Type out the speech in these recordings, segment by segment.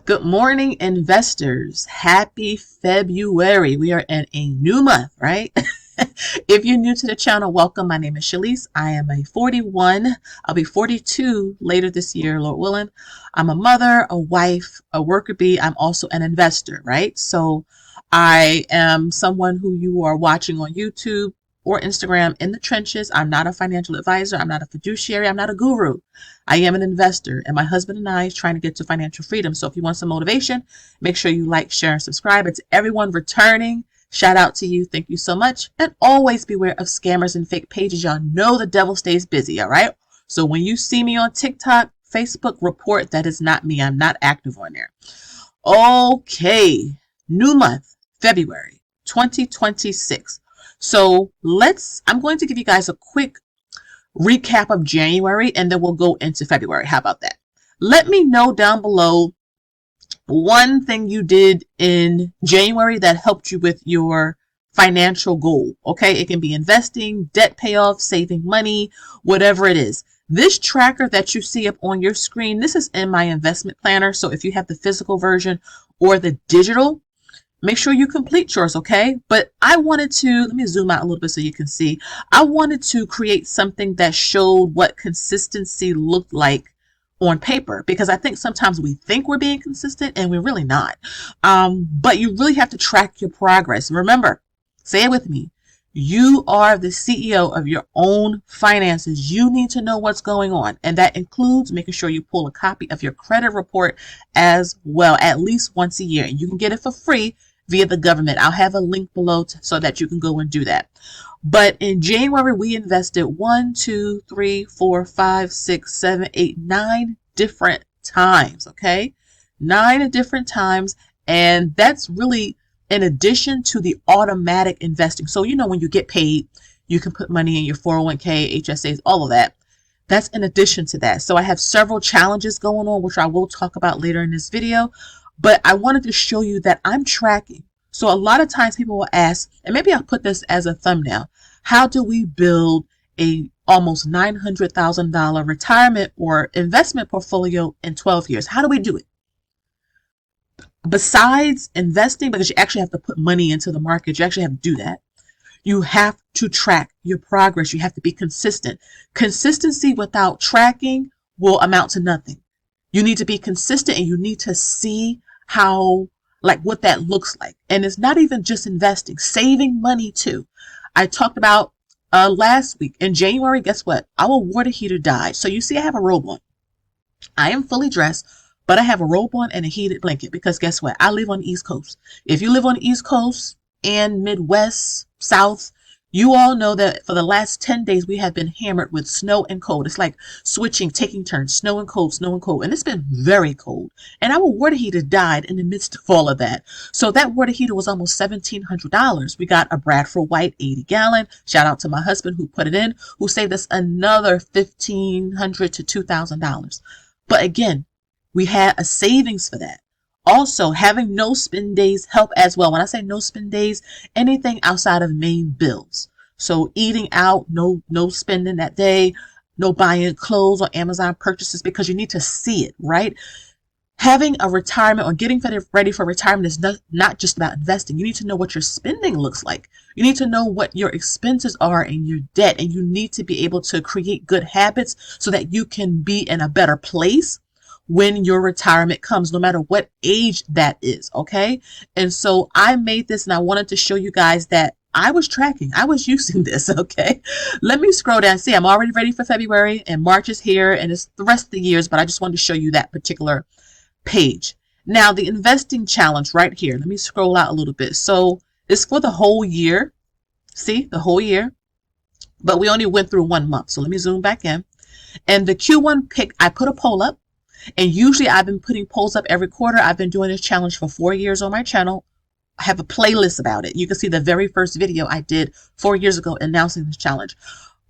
Good morning, investors. Happy February. We are in a new month, right? If you're new to the channel, welcome. My name is Shalise. I am a 41. I'll be 42 later this year, Lord willing. I'm a mother, a wife, a worker bee. I'm also an investor, right? So I am someone who you are watching on YouTube or Instagram in the trenches. I'm not a financial advisor. I'm not a fiduciary. I'm not a guru. I am an investor, and my husband and I is trying to get to financial freedom. So if you want some motivation, make sure you like, share, and subscribe. And to everyone returning, shout out to you. Thank you so much. And always beware of scammers and fake pages. Y'all know the devil stays busy, all right? So when you see me on TikTok, Facebook, report that is not me. I'm not active on there. Okay, new month, February 2026. So I'm going to give you guys a quick recap of January, and then we'll go into February. How about that? Let me know down below one thing you did in January that helped you with your financial goal. Okay, it can be investing, debt payoff, saving money, whatever it is. This tracker that you see up on your screen, this is in my investment planner. So if you have the physical version or the digital, make sure you complete yours, okay? But I wanted to, let me zoom out a little bit so you can see. I wanted to create something that showed what consistency looked like on paper, because I think sometimes we think we're being consistent and we're really not. But you really have to track your progress. Remember, say it with me. You are the CEO of your own finances. You need to know what's going on. And that includes making sure you pull a copy of your credit report as well, at least once a year. And you can get it for free via the government. I'll have a link below so that you can go and do that. But in January, we invested 9 different times, okay? 9 different times. And that's really in addition to the automatic investing. So, you know, when you get paid, you can put money in your 401k, HSAs, all of that. That's in addition to that. So I have several challenges going on, which I will talk about later in this video. But I wanted to show you that I'm tracking. So a lot of times people will ask, and maybe I'll put this as a thumbnail, how do we build a almost $900,000 retirement or investment portfolio in 12 years? How do we do it? Besides investing, because you actually have to put money into the market, you actually have to do that. You have to track your progress. You have to be consistent. Consistency without tracking will amount to nothing. You need to be consistent, and you need to see how, like, what that looks like. And it's not even just investing, saving money too. I talked about last week in January, guess what? Our water heater died. So you see, I have a robe on. I am fully dressed, but I have a robe on and a heated blanket because guess what? I live on the East Coast. If you live on the East Coast and Midwest, South, you all know that for the last 10 days, we have been hammered with snow and cold. It's like switching, taking turns, snow and cold, snow and cold. And it's been very cold. And our water heater died in the midst of all of that. So that water heater was almost $1,700. We got a Bradford White 80-gallon. Shout out to my husband who put it in, who saved us another $1,500 to $2,000. But again, we had a savings for that. Also, having no spend days help as well. When I say no spend days, anything outside of main bills. So eating out, no spending that day, no buying clothes or Amazon purchases because you need to see it, right? Having a retirement or getting ready for retirement is not just about investing. You need to know what your spending looks like. You need to know what your expenses are and your debt, and you need to be able to create good habits so that you can be in a better place when your retirement comes, no matter what age that is, okay? And so I made this, and I wanted to show you guys that I was tracking. I was using this, okay? Let me scroll down. See, I'm already ready for February, and March is here, and it's the rest of the years, but I just wanted to show you that particular page. Now, the investing challenge right here. Let me scroll out a little bit. So it's for the whole year. See, the whole year. But we only went through 1 month. So let me zoom back in. And the Q1 pick, I put a poll up. And usually I've been putting polls up every quarter. I've been doing this challenge for 4 years on my channel. I have a playlist about it. You can see the very first video I did 4 years ago announcing this challenge.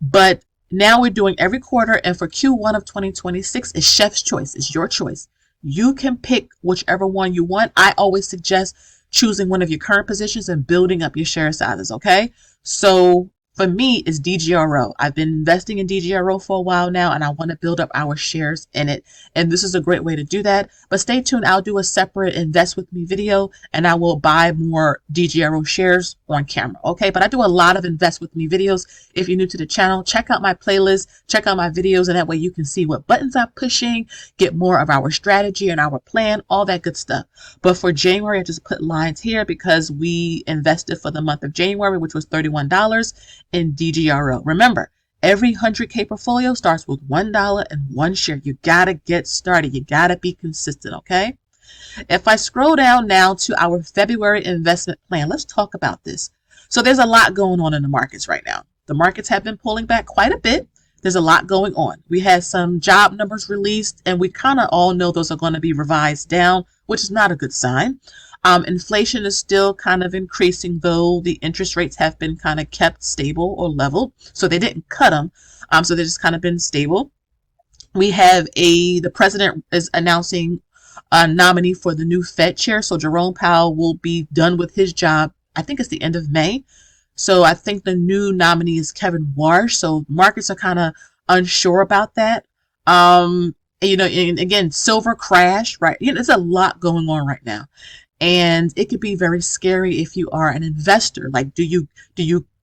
But now we're doing every quarter. And for Q1 of 2026, it's chef's choice. It's your choice. You can pick whichever one you want. I always suggest choosing one of your current positions and building up your share sizes, okay? So for me is DGRO. I've been investing in DGRO for a while now, and I want to build up our shares in it. And this is a great way to do that. But stay tuned. I'll do a separate invest with me video, and I will buy more DGRO shares on camera. Okay. But I do a lot of invest with me videos. If you're new to the channel, check out my playlist, check out my videos, and that way you can see what buttons I'm pushing, get more of our strategy and our plan, all that good stuff. But for January, I just put lines here because we invested for the month of January, which was $31 in DGRO. Remember, every 100K portfolio starts with $1 and 1 share. You got to get started. You got to be consistent, okay? If I scroll down now to our February investment plan, let's talk about this. So there's a lot going on in the markets right now. The markets have been pulling back quite a bit. There's a lot going on. We had some job numbers released, and we kind of all know those are going to be revised down, which is not a good sign. Inflation is still kind of increasing, though the interest rates have been kind of kept stable or leveled. So they didn't cut them. So they've just kind of been stable. We have the president is announcing a nominee for the new Fed chair. So Jerome Powell will be done with his job. I think it's the end of May. So I think the new nominee is Kevin Warsh. So markets are kind of unsure about that. And again, silver crash, right? There's a lot going on right now. And it could be very scary if you are an investor. Like, do you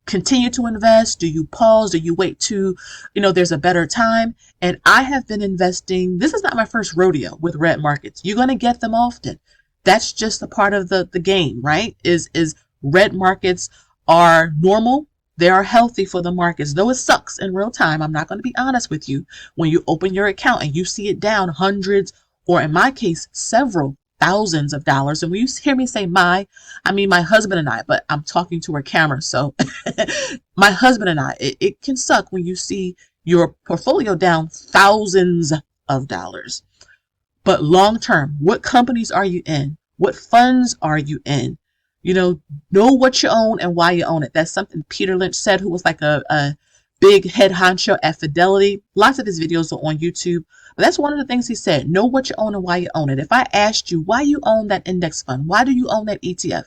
continue to invest? Do you pause? Do you wait to, there's a better time? And I have been investing. This is not my first rodeo with red markets. You're going to get them often. That's just a part of the game, right? Is red markets are normal. They are healthy for the markets, though it sucks in real time. I'm not going to be honest with you. When you open your account and you see it down hundreds, or in my case, several thousands of dollars. And when you hear me say I mean my husband and I, but I'm talking to a camera. So my husband and I, it can suck when you see your portfolio down thousands of dollars. But long term, what companies are you in? What funds are you in? Know what you own and why you own it. That's something Peter Lynch said, who was like a big head honcho at Fidelity. Lots of his videos are on YouTube. But that's one of the things he said. Know what you own and why you own it. If I asked you why you own that index fund, why do you own that ETF?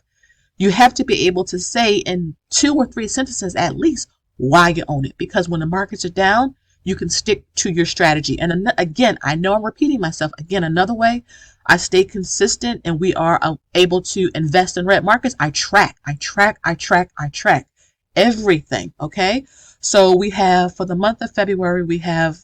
You have to be able to say in 2 or 3 sentences at least why you own it. Because when the markets are down, you can stick to your strategy. And again, I know I'm repeating myself. Again, another way I stay consistent and we are able to invest in red markets. I track everything. Okay. So we have, for the month of February, we have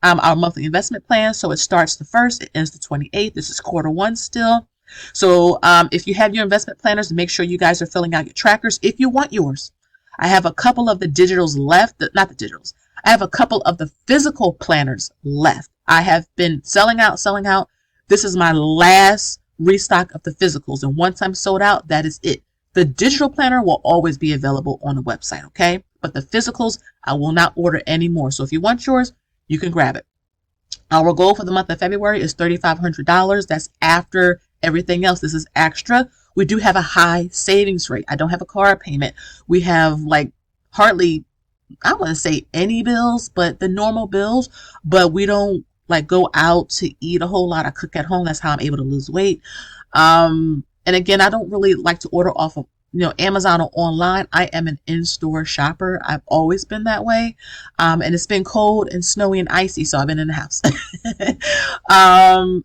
our monthly investment plan. So it starts the 1st, it ends the 28th. This is Q1 still. So if you have your investment planners, make sure you guys are filling out your trackers if you want yours. I have a couple of the digitals left, not the digitals. I have a couple of the physical planners left. I have been selling out. This is my last restock of the physicals. And once I'm sold out, that is it. The digital planner will always be available on the website, okay? But the physicals, I will not order anymore. So if you want yours, you can grab it. Our goal for the month of February is $3,500. That's after everything else. This is extra. We do have a high savings rate. I don't have a car payment. We have like hardly, I wouldn't say any bills, but the normal bills. But we don't like go out to eat a whole lot. I cook at home. That's how I'm able to lose weight. And again, I don't really like to order off of Amazon or online. I am an in-store shopper. I've always been that way. And it's been cold and snowy and icy, so I've been in the house.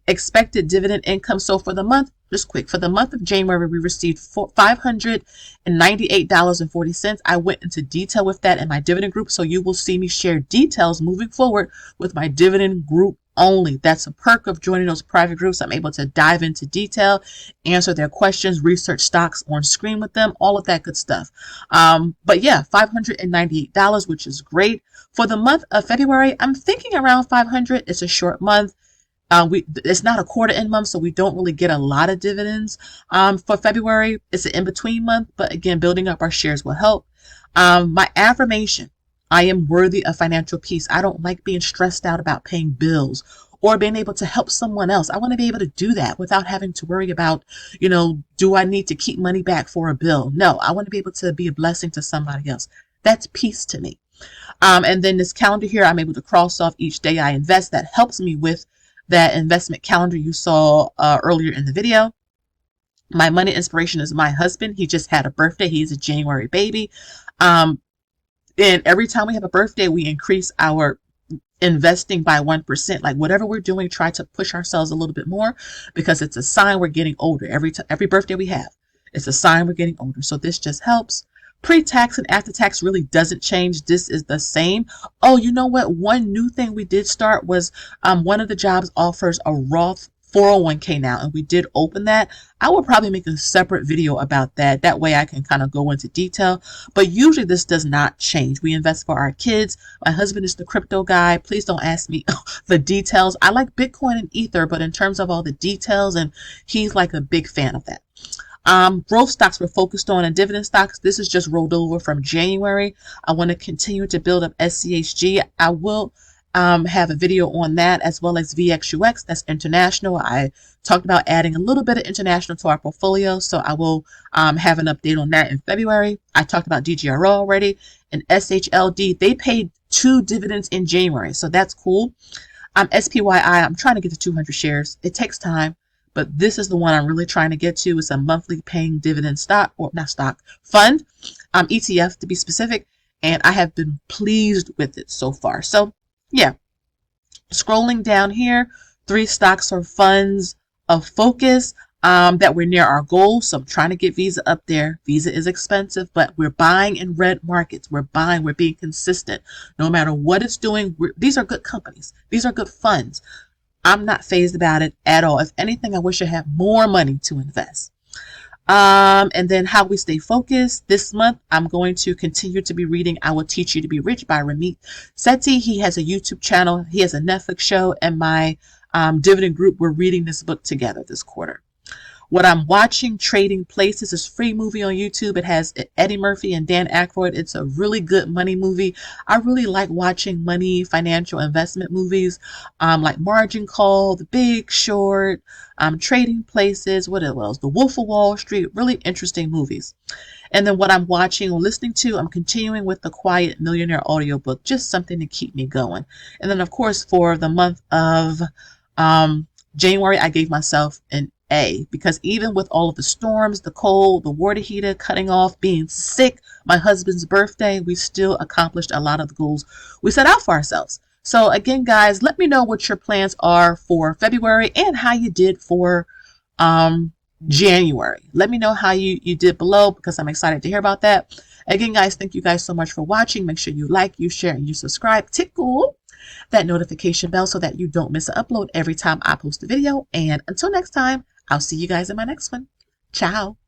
Expected dividend income. So for the month, just quick, for the month of January, we received $598.40. I went into detail with that in my dividend group, so you will see me share details moving forward with my dividend group only. That's a perk of joining those private groups. I'm able to dive into detail, answer their questions, research stocks on screen with them, all of that good stuff. But yeah, $598, which is great. For the month of February, I'm thinking around 500. It's a short month. It's not a quarter end month, so we don't really get a lot of dividends. For February, it's an in-between month, but again, building up our shares will help. My affirmation: I am worthy of financial peace. I don't like being stressed out about paying bills or being able to help someone else. I want to be able to do that without having to worry about, do I need to keep money back for a bill? No, I want to be able to be a blessing to somebody else. That's peace to me. And then this calendar here, I'm able to cross off each day I invest. That helps me with that investment calendar you saw earlier in the video. My money inspiration is my husband. He just had a birthday. He's a January baby. And every time we have a birthday, we increase our investing by 1%. Like whatever we're doing, try to push ourselves a little bit more because it's a sign we're getting older. Every birthday we have, it's a sign we're getting older. So this just helps. Pre-tax and after-tax really doesn't change. This is the same. Oh, you know what? One new thing we did start was one of the jobs offers a Roth 401k now, and we did open that. I will probably make a separate video about that. That way I can kind of go into detail. But usually this does not change. We invest for our kids. My husband is the crypto guy. Please don't ask me the details. I like Bitcoin and Ether, but in terms of all the details, and he's like a big fan of that. Growth stocks we're focused on, and dividend stocks, this is just rolled over from January. I want to continue to build up SCHG. I will have a video on that, as well as VXUX, that's international. I talked about adding a little bit of international to our portfolio, so I will have an update on that in February. I talked about DGRO already, and SHLD, they paid 2 dividends in January, so that's cool. SPYI, I'm trying to get to 200 shares. It takes time, but this is the one I'm really trying to get to. It's a monthly paying dividend stock, or not stock, fund, ETF to be specific, and I have been pleased with it so far. So yeah, scrolling down here, 3 stocks or funds of focus that we're near our goal. So I'm trying to get Visa up there. Visa is expensive, but we're buying in red markets. We're buying, we're being consistent. No matter what it's doing, these are good companies. These are good funds. I'm not fazed about it at all. If anything, I wish I had more money to invest. And then how we stay focused. This month, I'm going to continue to be reading I Will Teach You to Be Rich by Ramit Sethi. He has a YouTube channel. He has a Netflix show, and my dividend group, we're reading this book together this quarter. What I'm watching, Trading Places, is a free movie on YouTube. It has Eddie Murphy and Dan Aykroyd. It's a really good money movie. I really like watching money, financial investment movies, like Margin Call, The Big Short, Trading Places, what else? The Wolf of Wall Street, really interesting movies. And then what I'm watching or listening to, I'm continuing with the Quiet Millionaire audiobook, just something to keep me going. And then, of course, for the month of January, I gave myself an A, because even with all of the storms, the cold, the water heater cutting off, being sick, my husband's birthday, we still accomplished a lot of the goals we set out for ourselves. So again, guys, let me know what your plans are for February and how you did for January. Let me know how you did below, because I'm excited to hear about that. Again, guys, thank you guys so much for watching. Make sure you like, you share, and you subscribe. Tickle that notification bell so that you don't miss an upload every time I post a video. And until next time, I'll see you guys in my next one. Ciao.